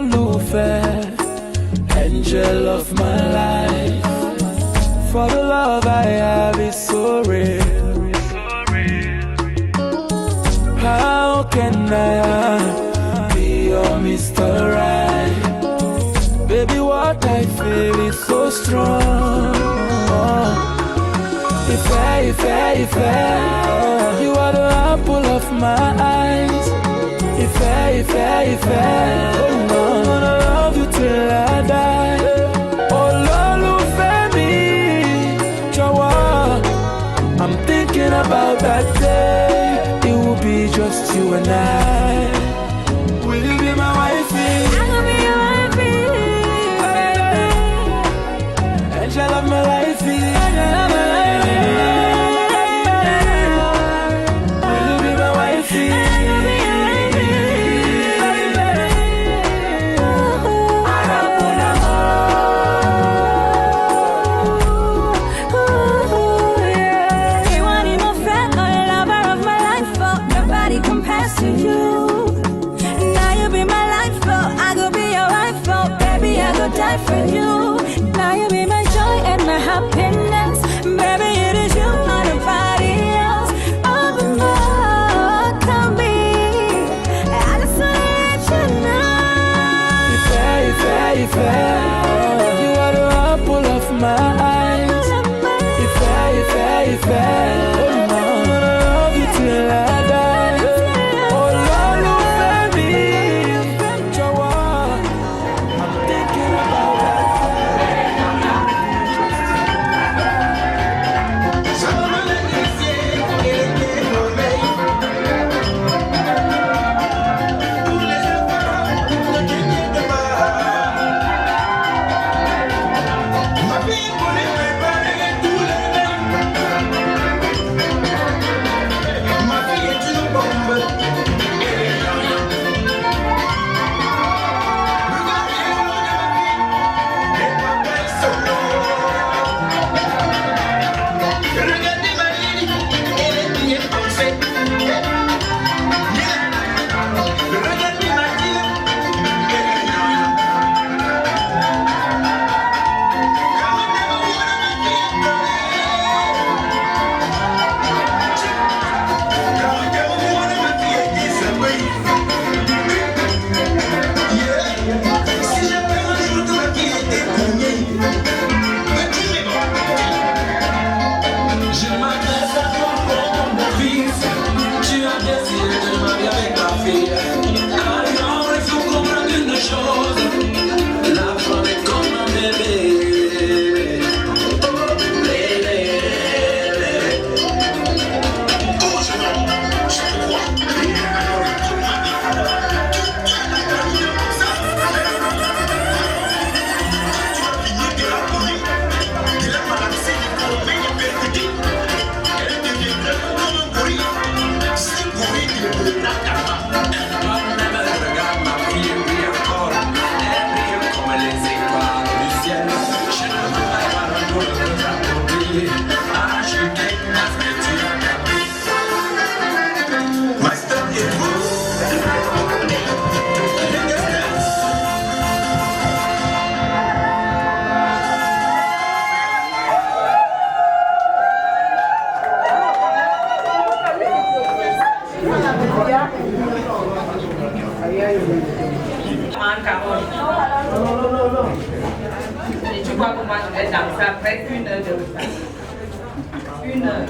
Ololufe, angel of my life. For the love I have is so real. How can I be your Mr. Right? Baby, what I feel is so strong. If you are the apple of my eyes. If I'm gonna love you till I die. Ololufemi, Jawa. I'm thinking about that day. It will be just you and I. Will you be my wifey? I will be your wifey. Angel of my life. For you, now you be my joy and my happiness. Baby, it is you, not nobody else. All the more, come me. I just wanna let you know. If you are the apple of my eyes. If I'm gonna love you till I die. Ololufemi, Jawa. I'm thinking about that. Et tu vois comment je vais danser après 1 heure de repas. 1 heure.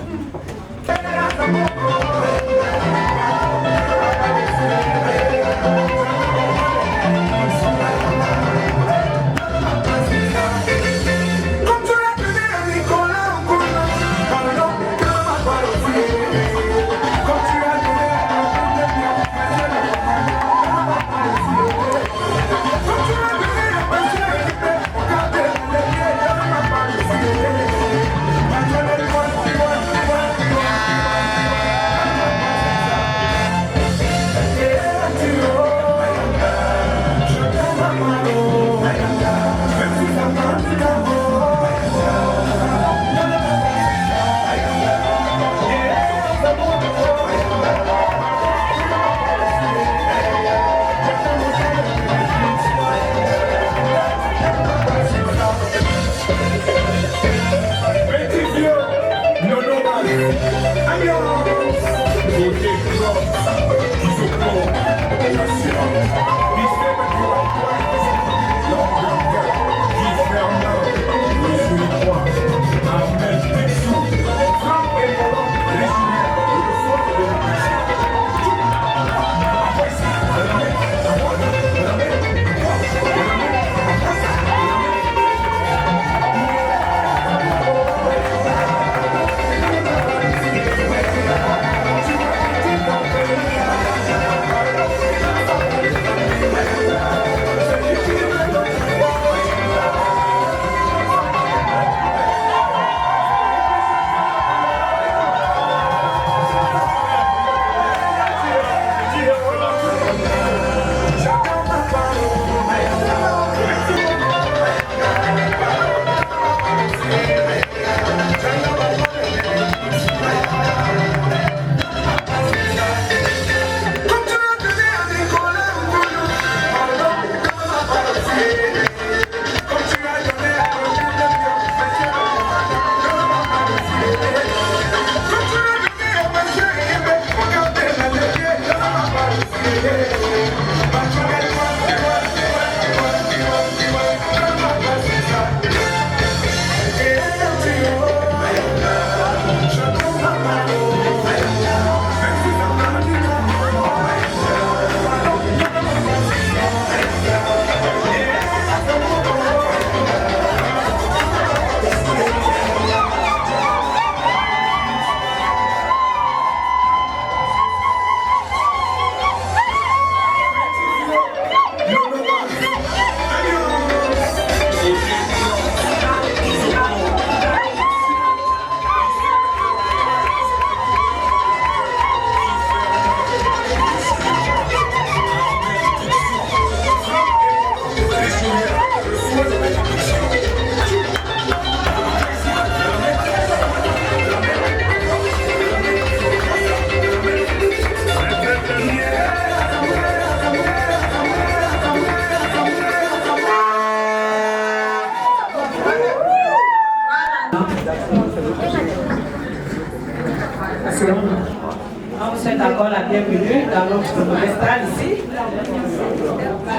On vous souhaite encore la bienvenue dans notre festival ici.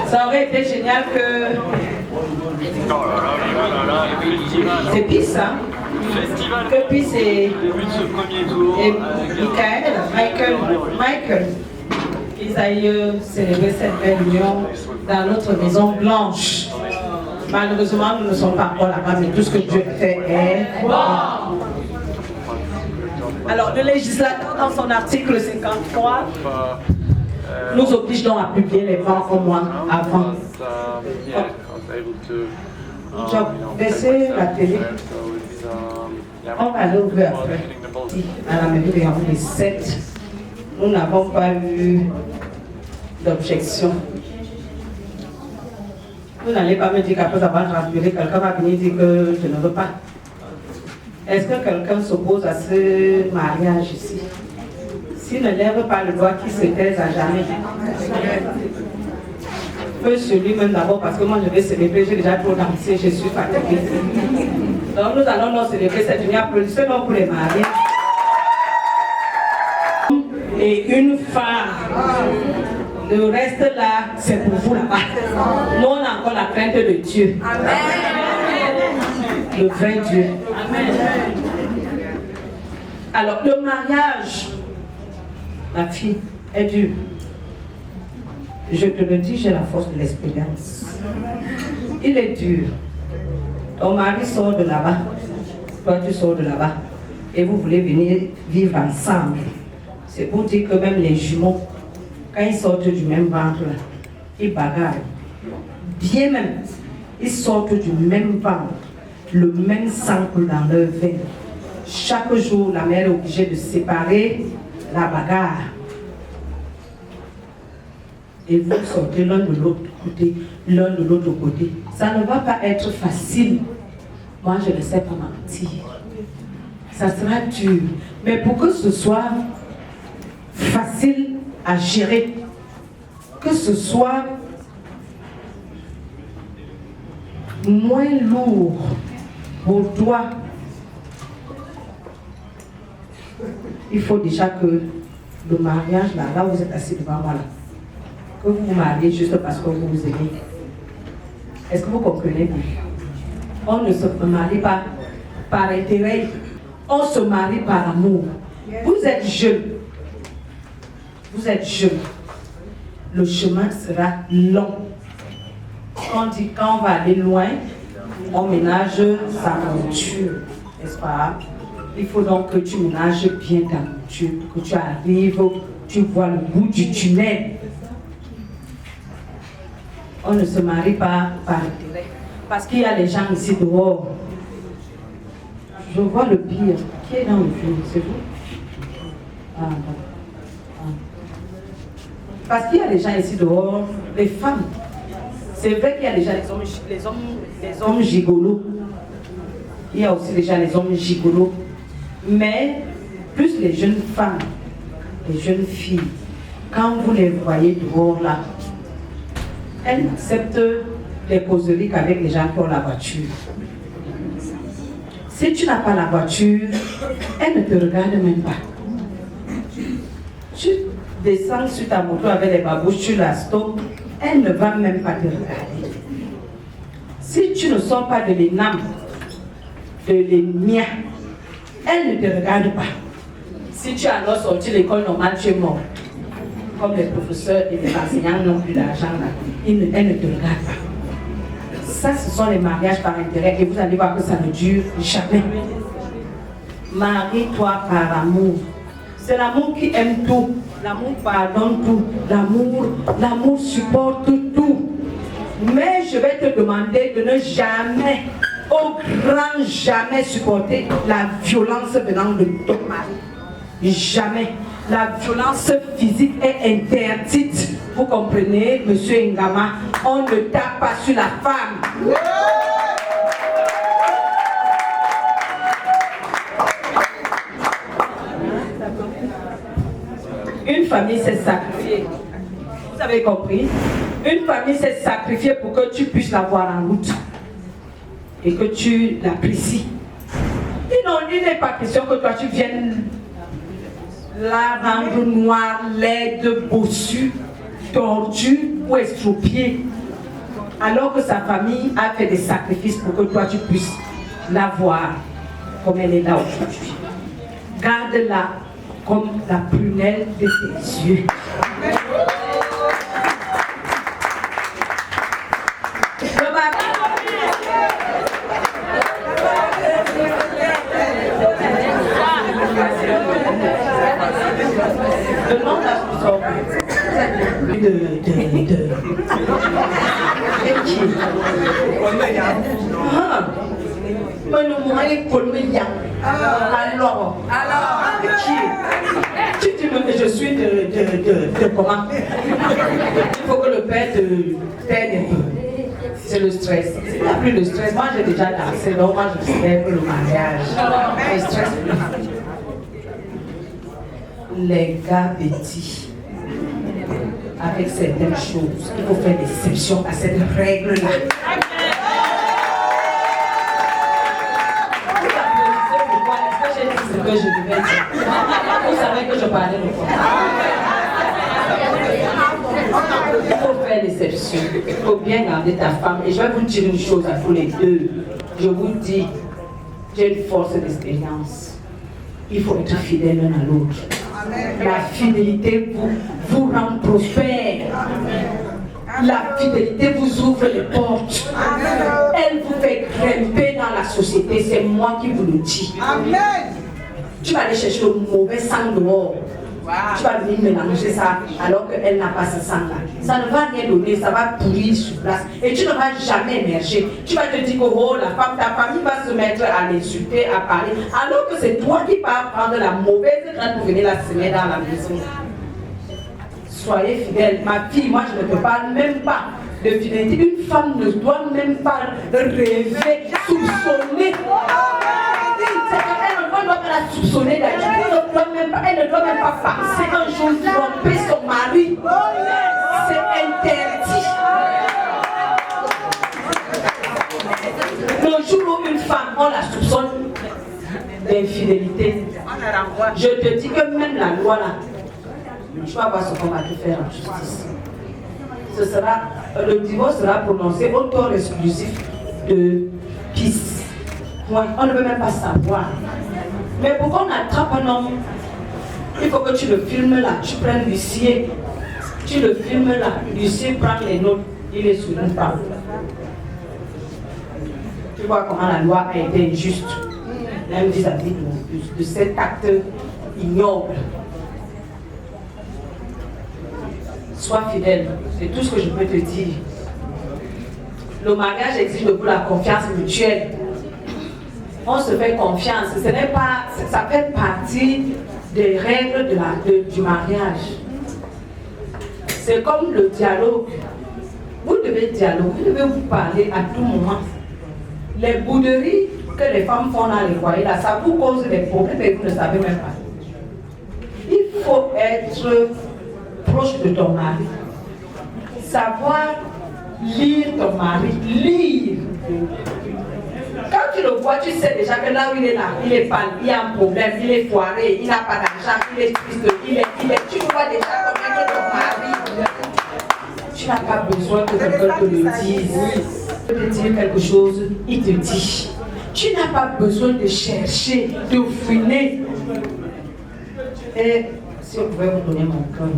Ça aurait été génial que c'est Peace, hein? Que Peace et Michael, ils aillent célébrer cette belle union dans notre maison blanche. Malheureusement, nous ne sommes pas encore là-bas, mais tout ce que Dieu fait est bon. Alors, le législateur, dans son article 53, nous oblige donc à publier les vents au moins avant. Tu as baissé la télé. On va aller ouvrir après. À la mairie de Yaoundé 7, nous n'avons pas eu d'objection. Vous n'allez pas me dire qu'après avoir transféré, quelqu'un va venir dire que je ne veux pas. Est-ce que quelqu'un s'oppose à ce mariage ici? S'il ne lève pas le doigt, qui se taise à jamais? Peu celui même d'abord, parce que moi je vais célébrer, j'ai déjà trop dansé, je suis fatiguée. Donc nous allons nous célébrer cette union. Applaudissez donc pour les mariés. Et une femme. Le reste là, c'est pour vous là-bas. Nous on a encore la crainte de Dieu. Amen. Le vrai Dieu. Amen. Alors, le mariage, ma fille, est dur. Je te le dis, j'ai la force de l'expérience. Il est dur. Ton mari sort de là-bas, toi tu sors de là-bas, et vous voulez venir vivre ensemble. C'est pour dire que même les jumeaux, quand ils sortent du même ventre, ils bagarrent. Bien même, ils sortent du même ventre. Le même sang coule dans leur veine. Chaque jour, la mère est obligée de séparer la bagarre. Et vous sortez l'un de l'autre côté, l'un de l'autre côté. Ça ne va pas être facile. Moi, je ne sais pas mentir. Ça sera dur. Mais pour que ce soit facile à gérer, que ce soit moins lourd pour toi, il faut déjà que le mariage, là où vous êtes assis devant moi, là, que vous vous mariez juste parce que vous vous aimez. Est-ce que vous comprenez bien? On ne se marie pas par intérêt, on se marie par amour. Vous êtes jeune. Vous êtes jeune. Le chemin sera long. On dit quand on va aller loin, on ménage sa monture, n'est-ce pas? Il faut donc que tu ménages bien ta monture, que tu arrives, tu vois le bout du tunnel. On ne se marie pas par intérêt. Parce qu'il y a des gens ici dehors. Je vois le pire. Qui est dans le film? C'est vous? Ah, bon. Ah. Parce qu'il y a des gens ici dehors, les femmes. C'est vrai qu'il y a déjà les hommes gigolos. Il y a aussi déjà les hommes gigolos. Mais plus les jeunes femmes, les jeunes filles, quand vous les voyez dehors là, elles n'acceptent les causeries qu'avec les gens qui ont la voiture. Si tu n'as pas la voiture, elles ne te regardent même pas. descends sur ta moto avec les babouches, tu la stoppes, elle ne va même pas te regarder. Si tu ne sors pas de l'ENAM, de l'ENIA, elle ne te regarde pas. Si tu as alors sorti l'école normale, tu es mort. Comme les professeurs et les enseignants n'ont plus d'argent là, elle ne te regarde pas. Ça, ce sont les mariages par intérêt et vous allez voir que ça ne dure jamais. Marie-toi par amour. C'est l'amour qui aime tout. L'amour pardonne tout. L'amour supporte tout. Mais je vais te demander de ne jamais, au grand jamais, supporter la violence venant de ton mari. Jamais. La violence physique est interdite. Vous comprenez, monsieur Ngama? On ne tape pas sur la femme. Une famille s'est sacrifiée. Vous avez compris? Une famille s'est sacrifiée pour que tu puisses la voir en route et que tu l'apprécies. Il n'est pas question que toi tu viennes la rendre noire, laide, bossue, tordue ou estropiée, alors que sa famille a fait des sacrifices pour que toi tu puisses la voir comme elle est là aujourd'hui. Garde-la comme la prunelle de tes yeux. Je suis de comment? Il faut que le père te t'aide un peu. C'est le stress. Il n'y a plus de stress. Moi j'ai déjà dansé, donc moi je sais que le mariage. Le stress. Les gars petits, avec certaines choses, il faut faire exception à cette règle-là. Que je devais dire. Vous savez que je parlais de quoi? Il faut faire l'exception. Il faut bien garder ta femme. Et je vais vous dire une chose à tous les deux. Je vous dis, j'ai une force d'expérience. Il faut être fidèle l'un à l'autre. La fidélité vous rend prospère. La fidélité vous ouvre les portes. Elle vous fait grimper dans la société. C'est moi qui vous le dis. Amen. Tu vas aller chercher le mauvais sang dehors. Wow. Tu vas venir mélanger ça alors qu'elle n'a pas ce sang-là. Ça ne va rien donner, ça va pourrir sur place. Et tu ne vas jamais émerger. Tu vas te dire que oh, ta famille va se mettre à l'insulter, à parler. Alors que c'est toi qui vas prendre la mauvaise graine pour venir la semer dans la maison. Soyez fidèles. Ma fille, moi je ne te parle même pas de fidélité. Une femme ne doit même pas rêver, soupçonner. Elle ne doit pas la soupçonner d'ailleurs. Elle ne doit même pas penser un jour tromper son mari. C'est interdit. Le jour où une femme, on la soupçonne d'infidélité, je te dis que même la loi là, tu vas voir ce qu'on va te faire en justice. Le divorce sera prononcé au tort exclusif de PIS. Ouais, on ne veut même pas savoir. Mais pour qu'on attrape un homme, il faut que tu le filmes là, tu prends l'huissier, tu le filmes là, l'huissier prend les notes, il est sur une table. Tu vois comment la loi a été injuste, même vis-à-vis de cet acte ignoble. Sois fidèle, c'est tout ce que je peux te dire. Le mariage exige de vous la confiance mutuelle. On se fait confiance, ce n'est pas, ça fait partie des règles du mariage. C'est comme le dialogue. Vous devez dialoguer, vous devez vous parler à tout moment. Les bouderies que les femmes font dans les foyers, là, ça vous cause des problèmes et vous ne savez même pas. Il faut être proche de ton mari. Savoir lire ton mari, lire. Quand tu le vois, tu sais déjà que là où il est là, il est pâle, il y a un problème, il est foiré, il n'a pas d'argent, il est triste, tu le vois déjà comme Tu n'as pas besoin que quelqu'un te le dise. Il peut te dire quelque chose, il te dit. Tu n'as pas besoin de chercher, de fouiner. Et si on pouvait vous donner mon cœur,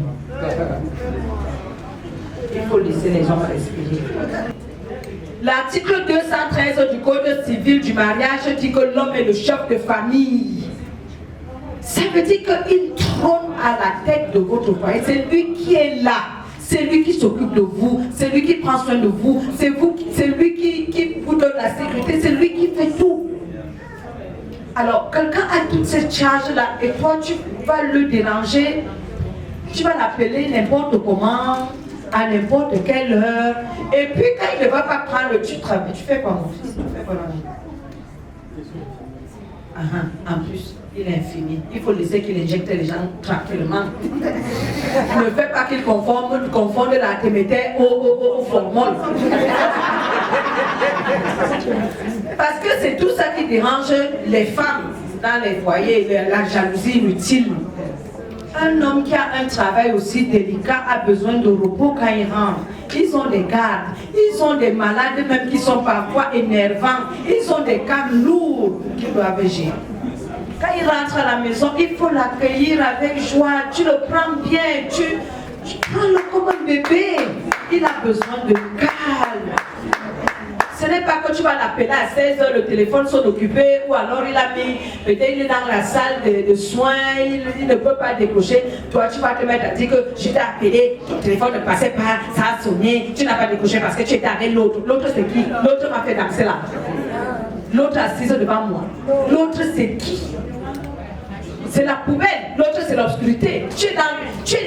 il faut laisser les gens respirer. L'article 213 du Code civil du mariage dit que l'homme est le chef de famille. Ça veut dire qu'il trône à la tête de votre foyer. C'est lui qui est là. C'est lui qui s'occupe de vous. C'est lui qui prend soin de vous. C'est lui qui vous donne la sécurité. C'est lui qui fait tout. Alors, quelqu'un a toute cette charge-là et toi, tu vas le déranger. Tu vas l'appeler n'importe comment, à n'importe quelle heure. Et puis, quand il ne va pas prendre, tu travailles. Tu fais quoi, mon fils? Tu fais quoi, en plus, il est infini. Il faut laisser qu'il injecte les gens tranquillement. Ne fais pas qu'il confonde la témété au formol. Parce que c'est tout ça qui dérange les femmes dans les foyers, la jalousie inutile. Un homme qui a un travail aussi délicat a besoin de repos quand il rentre. Ils ont des gardes, ils ont des malades même qui sont parfois énervants, ils ont des cas lourds qu'ils doivent gérer. Quand il rentre à la maison, il faut l'accueillir avec joie, tu le prends bien, tu prends-le comme un bébé. Il a besoin de calme. Ce n'est pas que tu vas l'appeler à 16h, le téléphone sont occupés, ou alors il a mis, peut-être il est dans la salle de soins, il ne peut pas décrocher. Toi, tu vas te mettre à dire que je t'ai appelé, ton téléphone ne passait pas, ça a sonné, tu n'as pas décroché parce que tu étais avec l'autre. L'autre, c'est qui? L'autre m'a fait danser là. L'autre assise devant moi. L'autre, c'est qui? C'est la poubelle, l'autre c'est l'obscurité. Tu es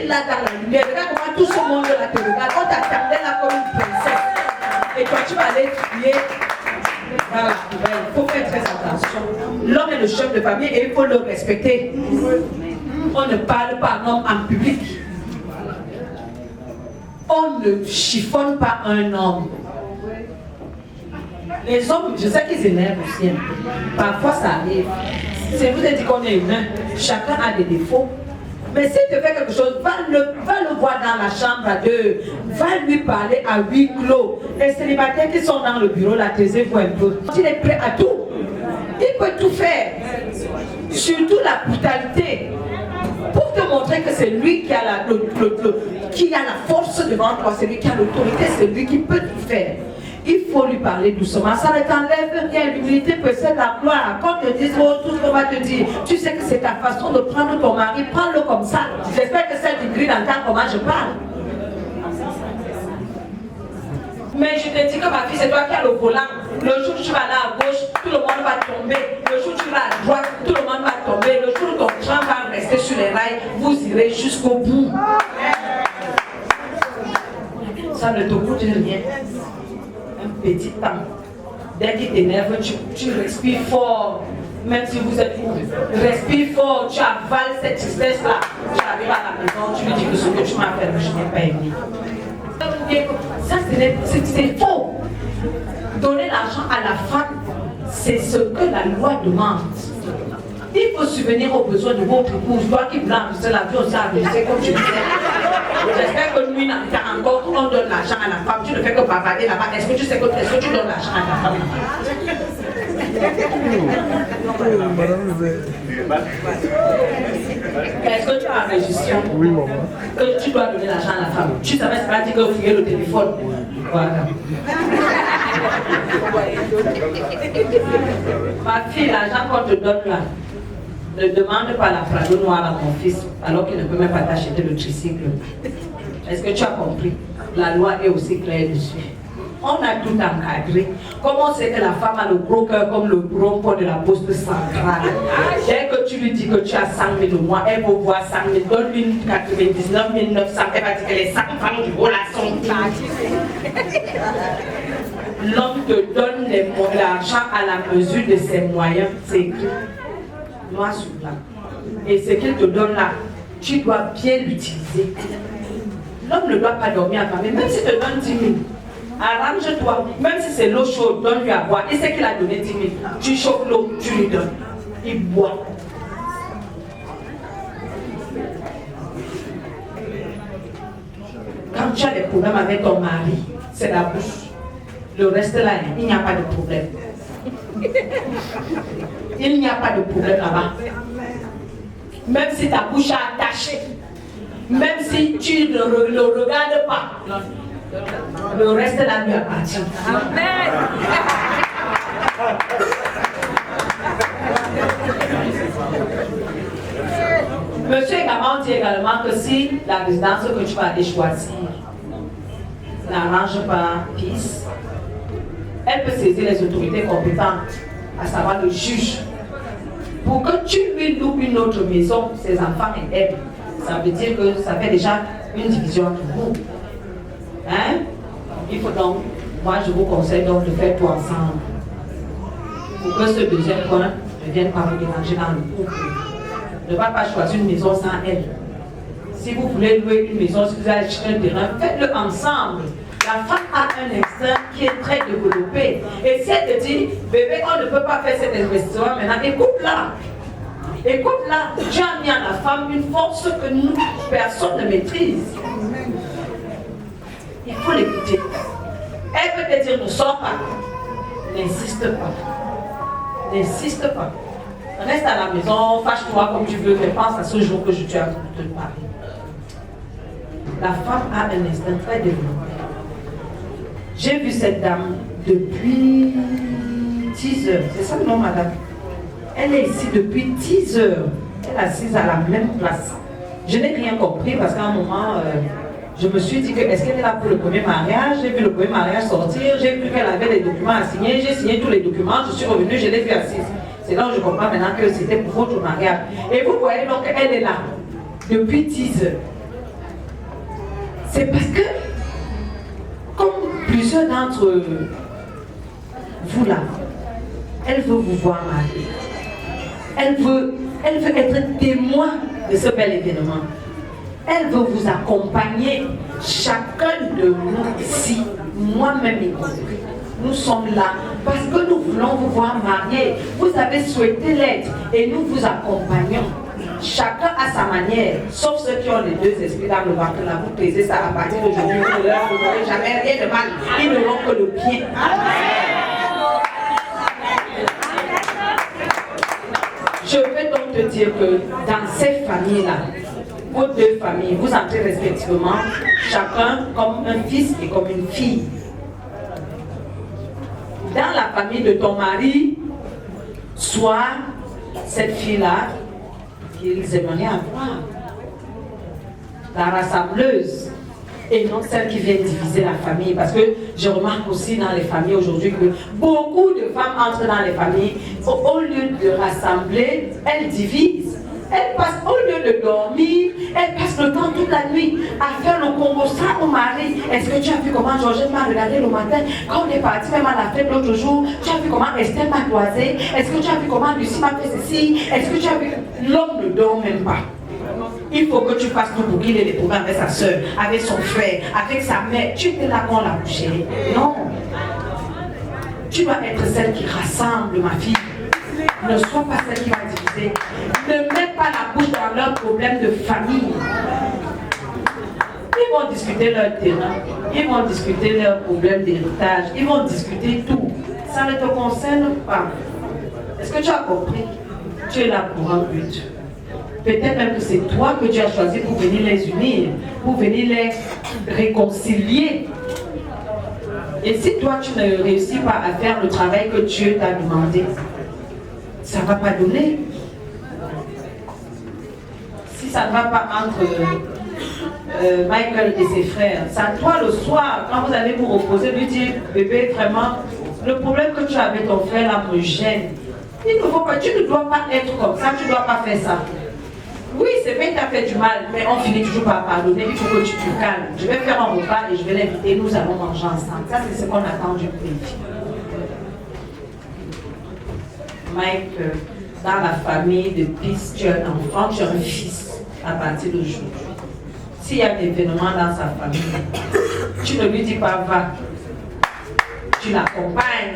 là dans la lumière, regarde comment tout ce monde là te regarde. On t'attendait là comme une princesse. Et toi tu vas aller crier dans la poubelle. Il faut faire très attention. L'homme est le chef de famille et il faut le respecter. On ne parle pas un homme en public. On ne chiffonne pas un homme. Les hommes, je sais qu'ils énervent aussi. Parfois ça arrive. Si vous avez dit qu'on est humain, chacun a des défauts. Mais s'il te fait quelque chose, va le voir dans la chambre à deux. Va lui parler à huis clos. Les célibataires qui sont dans le bureau, là, taisez-vous un peu. Il est prêt à tout. Il peut tout faire. Surtout la brutalité. Pour te montrer que c'est lui qui a la force devant toi, c'est lui qui a l'autorité, c'est lui qui peut tout faire. Il faut lui parler doucement. Ça ne t'enlève rien. L'humilité précède la gloire. Quand on te dit oh, tout ce qu'on va te dire, tu sais que c'est ta façon de prendre ton mari. Prends-le comme ça. J'espère que celle du gris entend comment je parle. Mais je te dis que ma fille, c'est toi qui as le volant. Le jour où tu vas là à gauche, tout le monde va tomber. Le jour où tu vas à droite, tout le monde va tomber. Le jour où ton train va rester sur les rails, vous irez jusqu'au bout. Ça ne te coûte rien. Petit temps. Dès qu'il t'énerve, tu respires fort. Même si vous êtes fou, respire fort, tu avales cette tristesse-là. Tu arrives à la maison, tu lui dis que ce que tu m'as fait, je n'ai pas aimé. Ça, c'est faux. Donner l'argent à la femme, c'est ce que la loi demande. Il faut subvenir aux besoins de votre épouse. Toi qui blanche, c'est la vie aussi à visiter, comme tu disais. J'espère que lui, encore, on donne l'argent à la femme. Tu ne fais que bavarder là-bas. Est-ce que tu donnes l'argent à la femme? Est-ce que tu as enregistré? Oui, maman. Que tu dois donner l'argent à la femme. Tu savais, c'est pas dire que vous fouillez le téléphone. Voilà. Ma fille, l'argent qu'on te donne là, ne demande pas la Prado noire à mon fils, alors qu'il ne peut même pas t'acheter le tricycle. Est-ce que tu as compris? La loi est aussi claire dessus. On a tout encadré. Comment c'est que la femme a le gros cœur comme le gros pot de la poste centrale? Dès que tu lui dis que tu as 100 000 de moi, elle va voir 100 000, donne-lui 99 900, elle va dire que les 100 femmes du haut là sont l'homme te donne l'argent à la mesure de ses moyens, c'est écrit noir sur blanc. Et ce qu'il te donne là, tu dois bien l'utiliser. L'homme ne doit pas dormir à famille, même s'il te donne 10 000. Arrange-toi, même si c'est l'eau chaude, donne-lui à boire. Il sait qu'il a donné 10 000. Tu chauffes l'eau, tu lui donnes. Il boit. quand tu as des problèmes avec ton mari, c'est la bouche. Le reste là, il n'y a pas de problème. Il n'y a pas de problème là-bas. Même si ta bouche est attachée, même si tu ne le regardes pas, le reste là lui appartient. Amen. Monsieur également dit également que si la résidence que tu vas aller choisir n'arrange pas PIS, elle peut saisir les autorités compétentes, à savoir le juge, pour que tu lui loues une autre maison, ses enfants et elle. Ça veut dire que ça fait déjà une division entre vous. Hein? Il faut donc, moi je vous conseille donc de faire tout ensemble. Pour que ce deuxième point ne vienne pas vous déranger dans le couple. Ne va pas choisir une maison sans elle. Si vous voulez louer une maison, si vous allez acheter un terrain, faites-le ensemble. La femme a un instinct qui est très développé. Et si elle te dit, bébé, on ne peut pas faire cet investissement maintenant, écoute-la. Écoute-la. Tu as mis à la femme une force que nous, personne ne maîtrise. Il faut l'écouter. Elle peut te dire, ne sors pas. N'insiste pas. N'insiste pas. Reste à la maison, fâche-toi comme tu veux, mais pense à ce jour que je t'ai appris de te parler. La femme a un instinct très développé. J'ai vu cette dame depuis 10 heures. C'est ça le nom, madame? Elle est ici depuis 10 heures. Elle est assise à la même place. Je n'ai rien compris parce qu'à un moment, je me suis dit que est-ce qu'elle est là pour le premier mariage? J'ai vu le premier mariage sortir, j'ai vu qu'elle avait des documents à signer, j'ai signé tous les documents, je suis revenue, je l'ai vue assise. C'est là où je comprends maintenant que c'était pour votre mariage. Et vous voyez donc qu'elle est là depuis 10 heures. C'est parce que, comme plusieurs d'entre vous là, elle veut vous voir marier. Elle veut être témoin de ce bel événement. Elle veut vous accompagner, chacun de nous ici, moi-même y compris. Nous sommes là parce que nous voulons vous voir marier. Vous avez souhaité l'être et nous vous accompagnons. Chacun à sa manière, sauf ceux qui ont les deux esprits dans le ventre. Là, vous pesez ça à partir d'aujourd'hui, vous n'aurez jamais rien de mal. Ils n'auront que le bien. Je vais donc te dire que dans ces familles-là, vos deux familles, vous entrez respectivement, chacun comme un fils et comme une fille. Dans la famille de ton mari, soit cette fille-là qu'ils aimeraient avoir, la rassembleuse, et non celle qui vient diviser la famille. Parce que je remarque aussi dans les familles aujourd'hui que beaucoup de femmes entrent dans les familles, au lieu de rassembler, elles divisent. Elles passent, au lieu de dormir, elles passent le temps toute la nuit à faire le combo ça au mari. Est-ce que tu as vu comment Georgette m'a regardé le matin quand on est parti même à la fête l'autre jour? Tu as vu comment Estelle m'a toisé? Est-ce que tu as vu comment Lucie m'a fait ceci? Est-ce que tu as vu? L'homme ne dort même pas. Il faut que tu fasses tout pour qu'il ait des problèmes avec sa soeur, avec son frère, avec sa mère. Tu étais là quand on l'a couché. Non. Tu dois être celle qui rassemble, ma fille. Ne sois pas celle qui va diviser. Ne mets pas la bouche dans leurs problèmes de famille. Ils vont discuter leur terrain. Ils vont discuter leurs problèmes d'héritage. Ils vont discuter tout. Ça ne te concerne pas. Est-ce que tu as compris? Tu es là pour un but. Peut-être même que c'est toi que tu as choisi pour venir les unir, pour venir les réconcilier. Et si toi tu ne réussis pas à faire le travail que Dieu t'a demandé, ça ne va pas donner. Si ça ne va pas entre Michael et ses frères, c'est à toi le soir, quand vous allez vous reposer, lui dire, bébé, vraiment, le problème que tu as avec ton frère là me gêne. Il ne faut pas, tu ne dois pas être comme ça, tu ne dois pas faire ça. Oui, c'est vrai que tu as fait du mal, mais on finit toujours par pardonner, il faut que tu te calmes. Je vais faire un repas et je vais l'inviter, nous allons manger ensemble. Ça, c'est ce qu'on attend d'une petite. Mike, dans la famille de Peace, tu as un enfant, tu as un fils à partir d'aujourd'hui. S'il y a un événement dans sa famille, tu ne lui dis pas va. Tu l'accompagnes.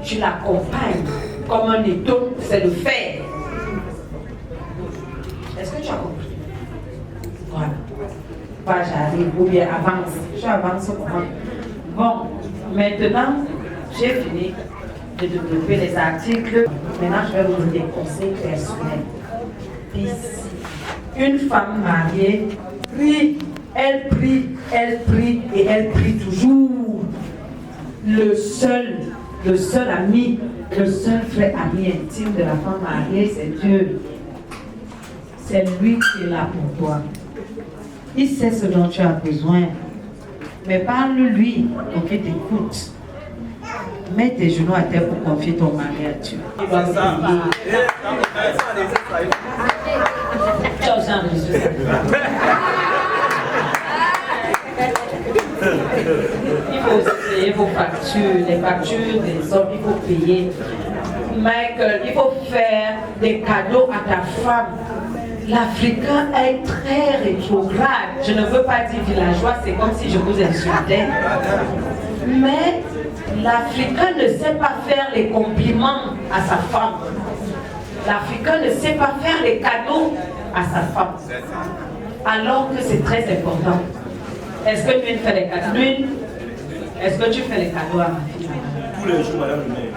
Tu l'accompagnes comme un étau, c'est le faire. Est-ce que tu as compris? Voilà. pas j'arrive, ou bien avance. Je avance comment? Bon, maintenant, j'ai fini de développer les articles. Maintenant, je vais vous donner des conseils personnels. Ici, une femme mariée prie, elle prie, elle prie et elle prie toujours. Le seul ami, le seul frère ami intime de la femme mariée, c'est Dieu. C'est lui qui est là pour toi. Il sait ce dont tu as besoin. Mais parle-lui pour qu'il t'écoute. Mets tes genoux à terre pour confier ton mari à Dieu. Il va vous il faut aussi payer vos factures, les factures des hommes, il faut payer. Michael, il faut faire des cadeaux à ta femme. L'Africain est très rétrograde. Je ne veux pas dire villageois, c'est comme si je vous insultais. Mais l'Africain ne sait pas faire les compliments à sa femme. L'Africain ne sait pas faire les cadeaux à sa femme. Alors que c'est très important. Est-ce que tu fais les cadeaux? Lui, est-ce que tu fais les cadeaux à ma fille? Tous les jours, madame le maire.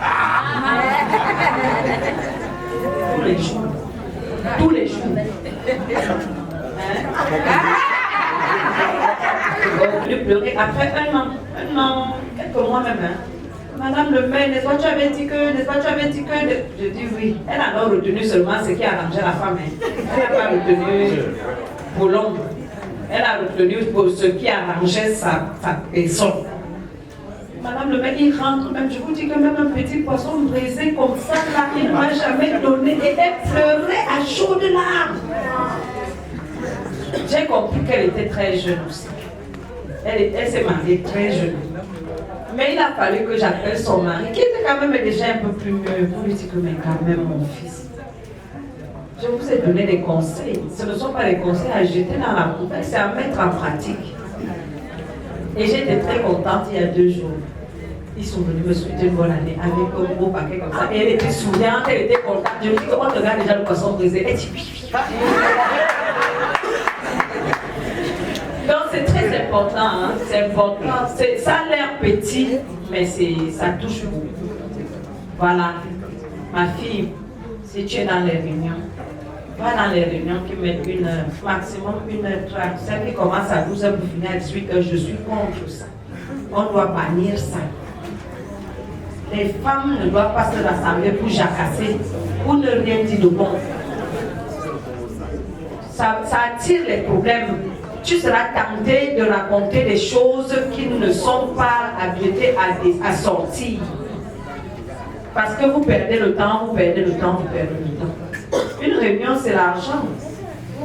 Tous les jours. Tous les jours. De pleurer après un an, quelques mois même. Madame le maire, n'est-ce pas tu avais dit que, Je dis oui. Elle a alors retenu seulement ce qui arrangeait la femme. Elle n'a pas retenu pour l'homme. Elle a retenu pour ce qui arrangeait sa personne. Madame le maire, il rentre même, je vous dis que même un petit poisson brisé comme ça, là, il ne m'a jamais donné. Et elle pleurait à chaudes larmes. J'ai compris qu'elle était très jeune aussi. Elle s'est mariée très jeune. Mais il a fallu que j'appelle son mari, qui était quand même déjà un peu plus mieux, pour lui dire que, mais quand même, mon fils, je vous ai donné des conseils. Ce ne sont pas des conseils à jeter dans la poubelle, c'est à mettre en pratique. Et j'étais très contente il y a 2 jours. Ils sont venus me souhaiter une bonne année avec un gros paquet comme ça. Et elle était souriante, elle était contente. Je me dis qu'on regarde déjà le poisson brisé. Elle dit oui. Donc c'est très important, hein? C'est important. Ça a l'air petit, mais ça touche beaucoup. Voilà. Ma fille, si tu es dans les réunions, va dans les réunions qui mettent maximum 1h30. Celle qui commence à 12h pour finir à 18h, je suis contre ça. On doit bannir ça. Les femmes ne doivent pas se rassembler pour jacasser, pour ne rien dire de bon. Ça attire les problèmes. Tu seras tenté de raconter des choses qui ne sont pas habilitées à sortir. Parce que vous perdez le temps, vous perdez le temps. Une réunion, c'est l'argent.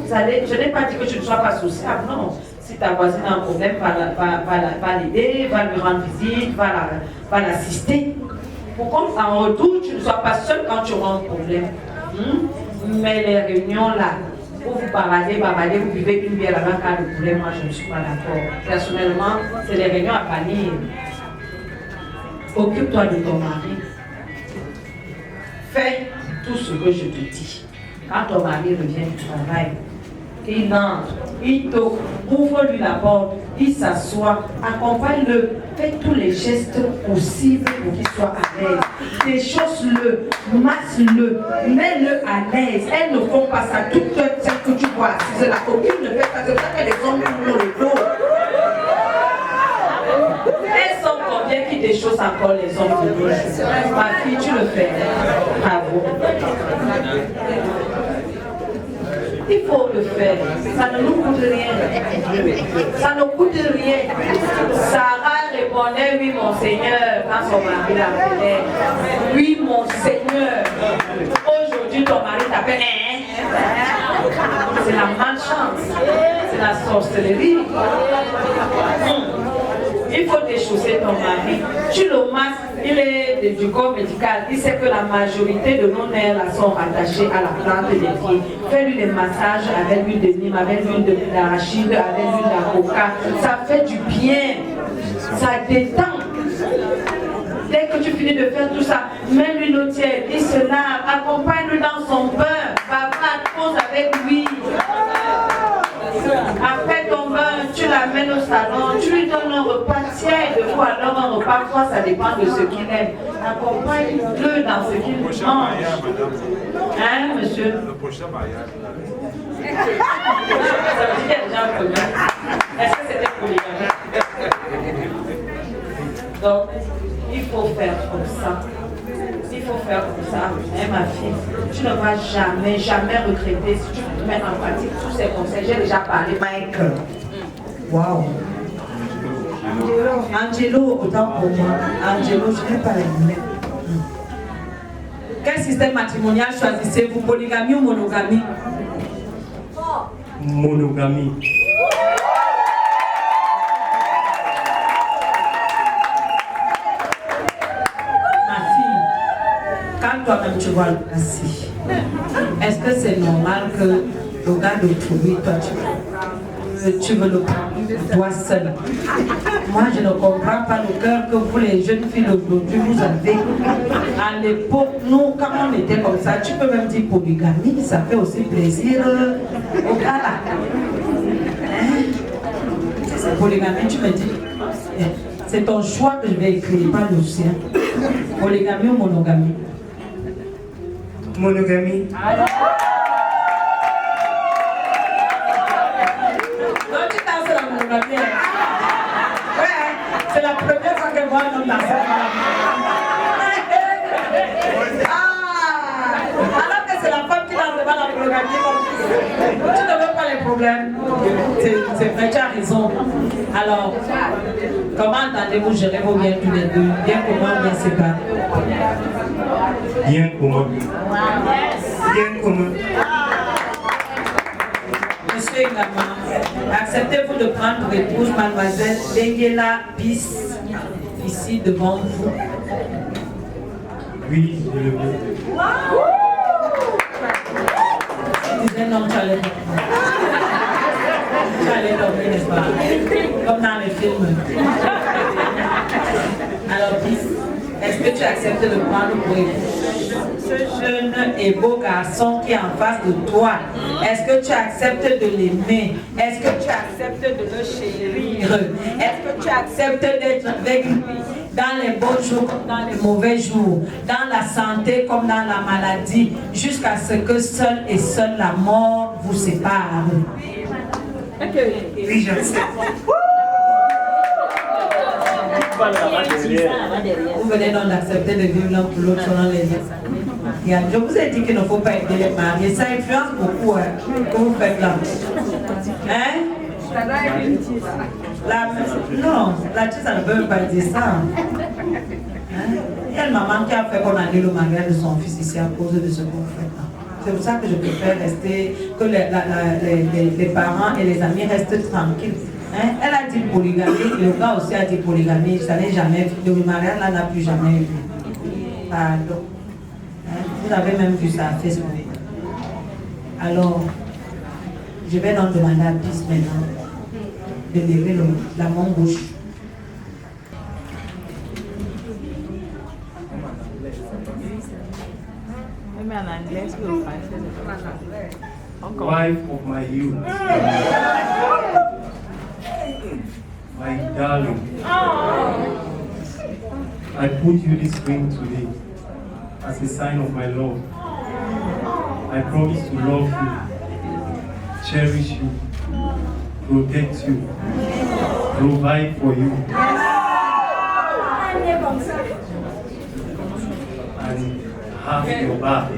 Je n'ai pas dit que tu ne sois pas sociable, non. Si ta voisine a un problème, va l'aider, va lui rendre visite, va l'assister. Pour qu'en retour, tu ne sois pas seul quand tu auras un problème. Mais les réunions là, où vous bavarder, vous buvez une bière avant qu'à le problème, moi je ne suis pas d'accord. Personnellement, c'est les réunions à bannir. Occupe-toi de ton mari. Fais tout ce que je te dis. Quand ton mari revient du travail, il entre, il toque, ouvre-lui la porte, il s'assoit, accompagne-le, fais tous les gestes possibles pour qu'il soit à l'aise. Déchausse-le, masse-le, mets-le à l'aise. Elles ne font pas ça, toutes celles que tu vois assises là, aucune ne fait ça, c'est ça que les hommes ont le dos. Elles sont combien qui déchaussent encore les hommes de dos? Ma fille, tu le fais. Bravo. Il faut le faire. Ça ne nous coûte rien. Ça ne coûte rien. Sarah répondait oui mon Seigneur quand son mari l'appelait. Oui mon Seigneur. Aujourd'hui ton mari t'appelle C'est la malchance. C'est la sorcellerie. Il faut déchausser ton mari. Tu le masses, il est du corps médical. Il sait que la majorité de nos nerfs là sont rattachés à la plante des pieds. Fais-lui des massages avec l'huile de Nîmes, avec l'huile d'arachide, avec l'huile d'avocat. Ça fait du bien. Ça détend. Dès que tu finis de faire tout ça, mets-lui l'eau tiède, il se lave, accompagne-le dans son bain, va cause avec lui. Après ton bain, salon, tu lui donnes un repas tiers de fois, alors un repas froid, ça dépend de ce qu'il aime. Accompagne-le dans ce qu'il mange. Hein, monsieur? Le prochain mariage. Ça veut dire qu'il y a déjà un problème. Est-ce que c'était polygamique? Donc, il faut faire comme ça. Il faut faire comme ça. Hein, ma fille, tu ne vas jamais, jamais regretter si tu mets en pratique tous ces conseils. J'ai déjà parlé, Michael. Waouh. Angelo, autant pour moi. Angelo, je n'ai pas aimé. Quel système matrimonial choisissez-vous, polygamie ou monogamie? Monogamie. Ma fille, quand toi-même tu vois le assis, est-ce que c'est normal que le gars d'autrui, toi tu veux le prendre toi seul? Moi je ne comprends pas le cœur que vous les jeunes filles d'aujourd'hui vous avez. À l'époque, nous quand on était comme ça, tu peux même dire polygamie, ça fait aussi plaisir au gars là. Hein? C'est polygamie, tu me dis. C'est ton choix que je vais écrire, pas le sien. Polygamie ou monogamie? Monogamie. Ouais, c'est la première fois que je vois un homme danser. Alors que c'est la femme qui danse devant la monogamie. Tu ne veux pas les problèmes. C'est vrai, tu as raison. Alors, comment entendez-vous gérer vos biens tous les deux? Bien commun ou bien séparés? Bien commun. Bien commun. Monsieur également, acceptez-vous de prendre pour épouse mademoiselle Dengela Bis, ici devant vous? Oui, je le veux. Je disais non, tu allais dormir. Tu allais dormir, n'est-ce pas? Comme dans les films. Alors, Bis, est-ce que tu acceptes de prendre pour épouse ce jeune et beau garçon qui est en face de toi? Est-ce que tu acceptes de l'aimer? Est-ce que tu acceptes de le chérir? Est-ce que tu acceptes d'être avec lui dans les bons jours comme dans les mauvais jours, dans la santé comme dans la maladie, jusqu'à ce que seul et seule la mort vous sépare? Oui, j'accepte. Vous venez donc d'accepter de vivre l'un pour l'autre selon les liens. Je vous ai dit qu'il ne faut pas aider les mariés. Ça influence beaucoup hein, que vous faites là. Hein? Non, la tisse, ça ne peut même pas dire ça. Hein? Il y a une maman qui a fait qu'on annule le mariage de son fils ici à cause de ce qu'on fait là. C'est pour ça que je préfère rester, que les parents et les amis restent tranquilles. Hein? Elle a dit polygamie, le gars aussi a dit polygamie, ça n'est jamais vu. Le mariage là n'a plus jamais vu. Pardon. Hein? Vous avez même vu ça à Facebook. Alors, je vais donc demander à Bis maintenant de lever la main gauche. Wife of my youth. My darling. I put you this ring today as a sign of my love. I promise to love you, cherish you, protect you, provide for you, and have your back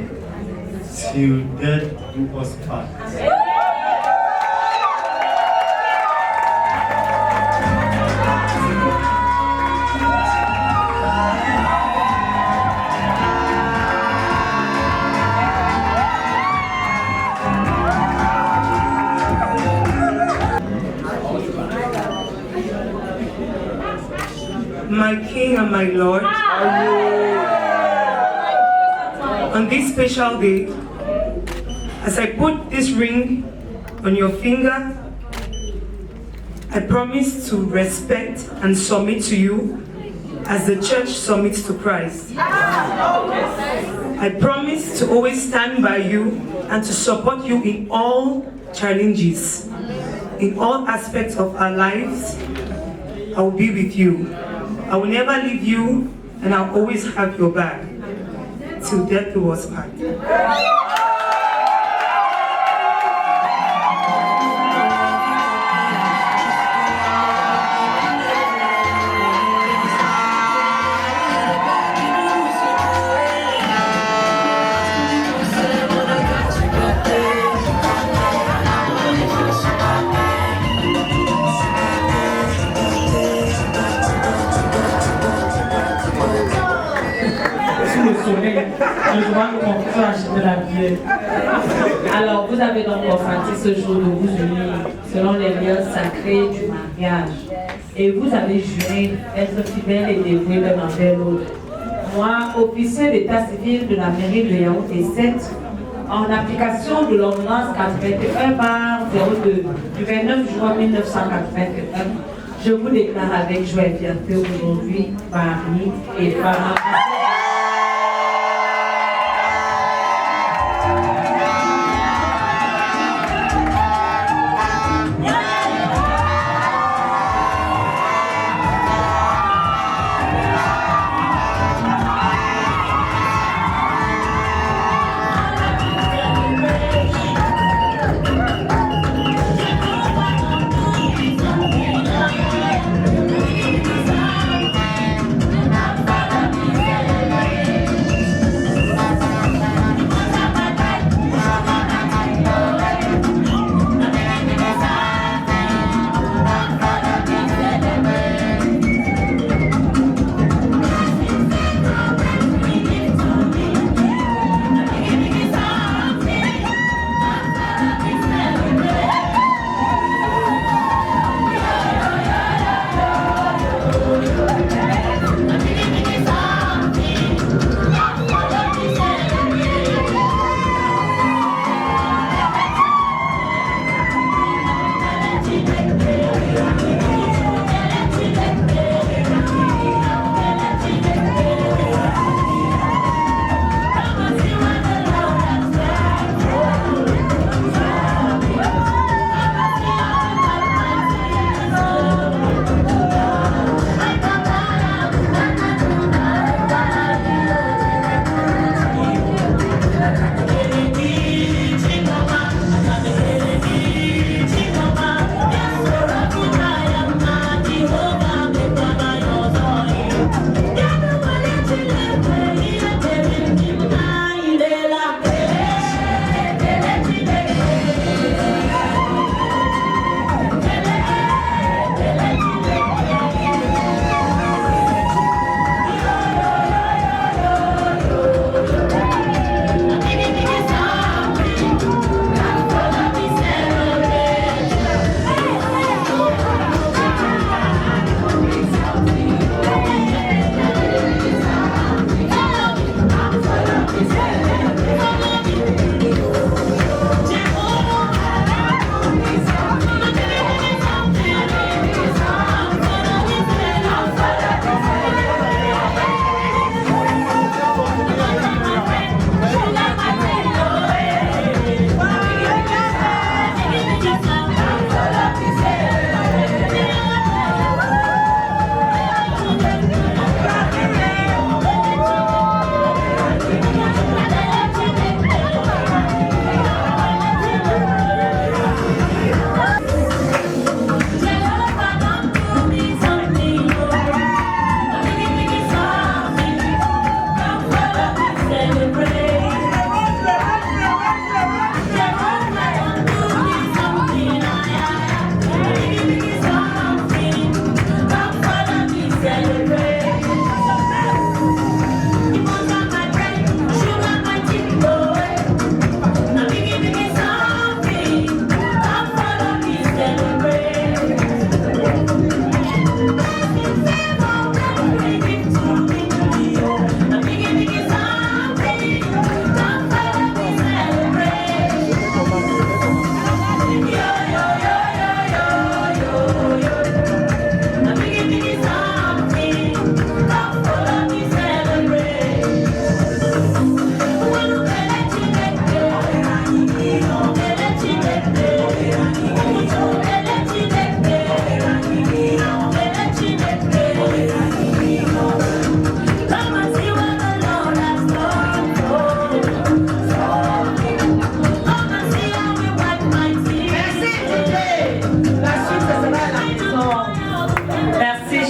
till death do us part. My King and my Lord, on this special day, as I put this ring on your finger, I promise to respect and submit to you as the church submits to Christ. I promise to always stand by you and to support you in all challenges, in all aspects of our lives, I will be with you. I will never leave you, and I'll always have your back. Till death do us part. Sous le soleil, je vois mon crash de la vie. Alors, vous avez donc consenti ce jour de vous unir selon les liens sacrés du mariage. Et vous avez juré d'être fidèles et dévoués l'un envers l'autre. Moi, officier d'état civil de la mairie de Yaoundé 7, en application de l'ordonnance 81/02 du 29 juin 1981, je vous déclare avec joie et fierté aujourd'hui mari et femme. Yeah.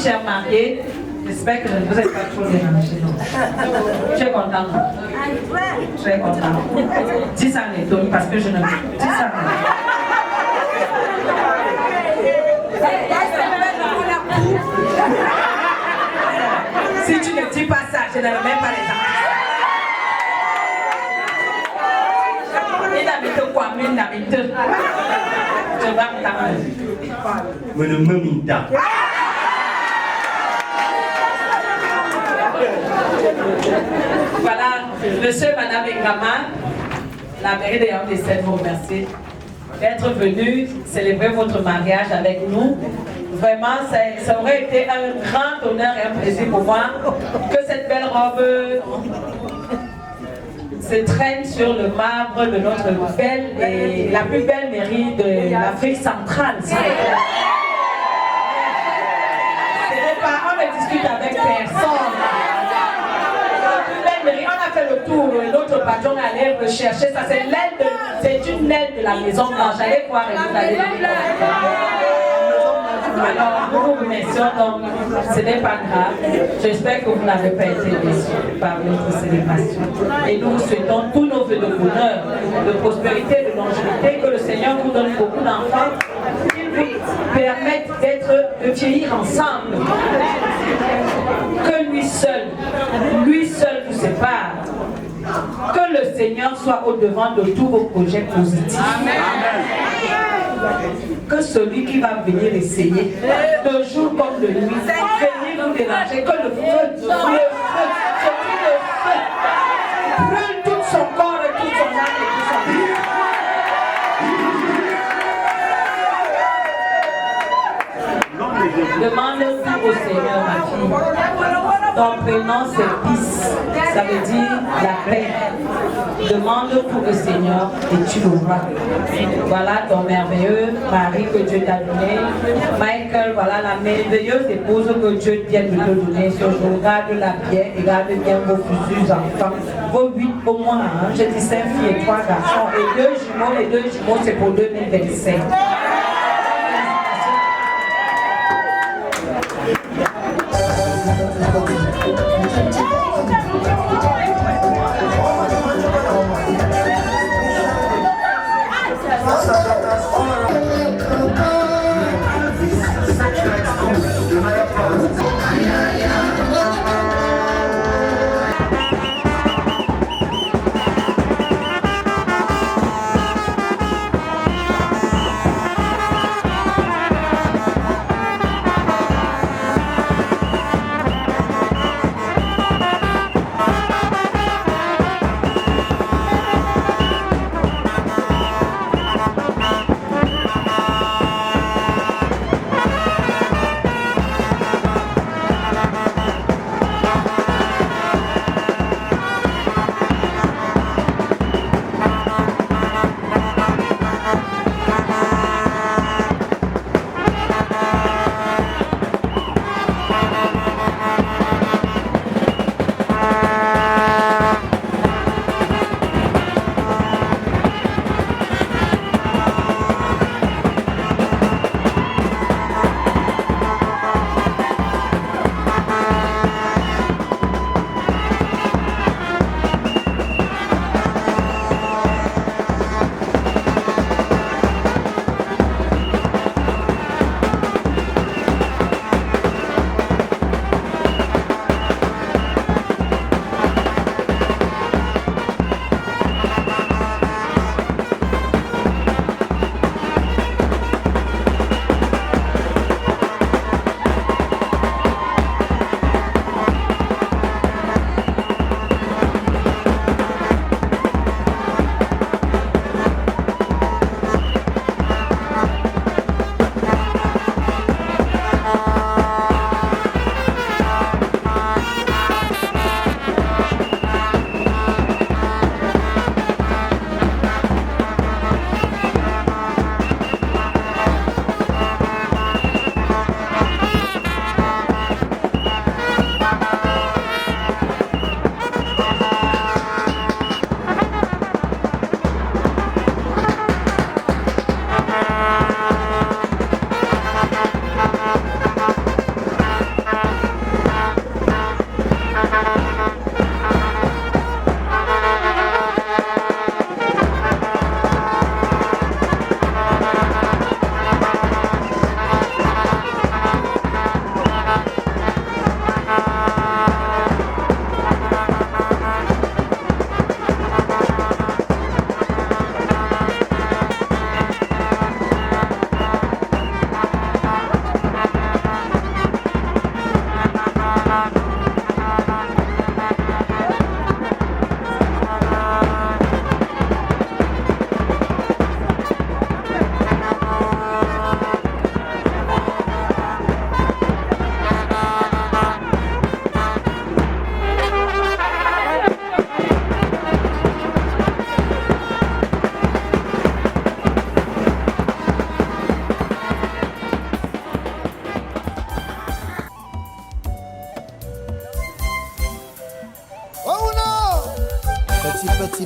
chers mariés, j'espère que je ne vous ai pas trop dérangé. Tu es content? Très content. Dis ça, Neto, parce que je ne... Dis ça, si tu ne dis pas ça, je ne remets pas les artistes. Il a mis quoi, mais il a mis deux. Je vais me taper. Voilà, monsieur et madame Ingama, la mairie de Yaoundé vous remercie d'être venu célébrer votre mariage avec nous. Vraiment, ça aurait été un grand honneur et un plaisir pour moi que cette belle robe se traîne sur le marbre de notre belle et la plus belle mairie de l'Afrique centrale. On ne discute avec personne. On a fait le tour et l'autre patron allait rechercher. Ça, c'est l'aide, c'est une aide de la Maison Blanche. Allez voir et vous allez. Alors, nous vous remercions, donc ce n'est pas grave. J'espère que vous n'avez pas été déçus par notre célébration. Et nous vous souhaitons tous nos vœux de bonheur, de prospérité, de longévité, que le Seigneur vous donne beaucoup d'enfants, qu'il vous permette de vieillir ensemble. Que lui seul vous sépare. Que le Seigneur soit au devant de tous vos projets positifs. Amen. Que celui qui va venir essayer, de jour comme de nuit, venir vous déranger, que le feu brûle tout son corps et toute son âme et tout son vie. Demande tout au Seigneur, ma fille. Ton prénom c'est Peace, ça veut dire la paix. Demande pour le Seigneur et tu l'auras. Voilà ton merveilleux mari que Dieu t'a donné. Michael, voilà la merveilleuse épouse que Dieu vient de te donner ce jour. Garde-la bien et garde bien vos futurs enfants. Vos 8 au moins, hein. Je dis 5 filles et 3 garçons. Et 2 jumeaux, et 2 jumeaux c'est pour 2025.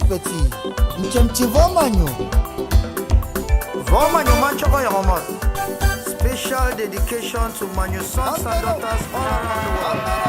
petit. Nchemchi Vomanyo. Vomanyo Manchoko Yomot. Special dedication to Manyo sons and daughters all around the world.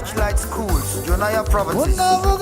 Searchlight Schools, Jonaya Properties. No,